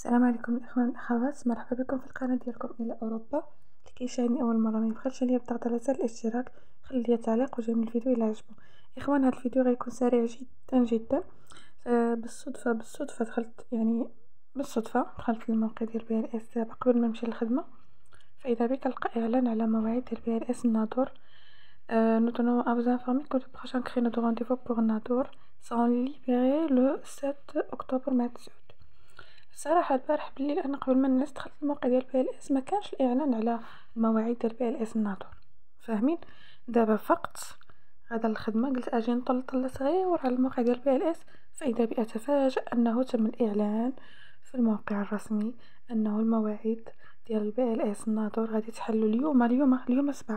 السلام عليكم الإخوان والأخوات، مرحبا بكم في القناة ديالكم إلى أوروبا. اللي كيشاهدني أول مرة ما يبخلش عليا بالضغط على زر الاشتراك، خلي لي تعليق وجيم الفيديو إلى عجبو. إخوان، هذا الفيديو غيكون سريع جدا جدا. بالصدفة دخلت دخلت للموقع ديال بي ال اس دابا قبل ما نمشي للخدمة، فإذا بك كنلقى إعلان على مواعيد ديال بي ال اس الناظور. Nous tenons à vous informer que le prochain créneau de rendez-vous pour Nadour seront libérés le 7 octobre متسود. الصراحة البارح بالليل أنا قبل ما ننعس دخلت الموقع ديال بي ال اس، ما كانش الإعلان على المواعيد ديال بي ال اس الناظور، فاهمين؟ دابا فقط غدا الخدمة قلت أجي نطل طلة صغيرة على الموقع ديال بي ال اس، فإذا بي أتفاجأ أنه تم الإعلان في الموقع الرسمي أنه المواعيد ديال بي ال اس الناظور غادي تحلو اليوم 7،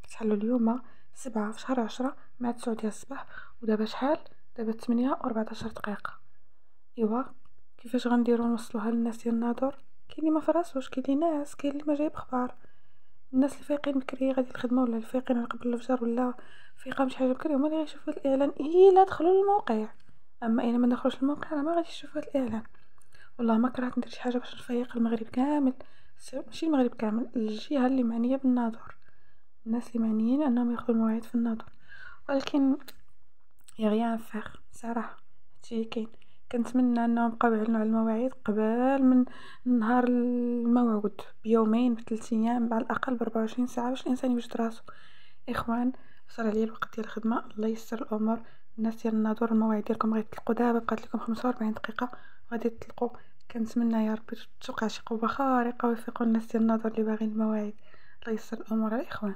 تحلو اليوم 7 في شهر 10 مع 9 ديال الصباح. ودابا شحال؟ دابا 8 و14 دقيقة. إيوا كيفاش غنديرو نوصلوها للناس ديال الناظور؟ كاين اللي ما فراسوش، كاين اللي ناعس، كاين اللي ما جايب خبار. الناس اللي فايقين بكري غادي الخدمه، ولا اللي فايقين على قبل الفجر، ولا فايقه شي حاجه بكري، هما اللي غيشوفوا الاعلان الا دخلوا للموقع. اما الا ما دخلوش للموقع راه ما غاديش يشوفوا الاعلان. والله ما كرهت ندير شي حاجه باش نفيق المغرب كامل، ماشي المغرب كامل، الجهه اللي معنيه بالناظور، الناس اللي معنيين انهم ياخذوا المواعيد في الناظور. ولكن يا غيان فاخ صراحه هادشي كاين. كنتمنى انهم بقاو يعلنوا على المواعيد قبل من نهار الموعود بيومين بثلاث ايام على الاقل، ب24 ساعه باش الانسان يوجد راسو. اخوان، وصل عليا الوقت ديال الخدمه، الله يسر الامور. الناس ديال الناظور المواعيد ديالكم غيطلقوا دابا، بقات لكم 45 دقيقه غادي تطلقوا. كنتمنى يا ربي توقع شي قوه خارقه ويفيقوا الناس ديال الناظور اللي باغيين المواعيد. الله يسر الامور الاخوان.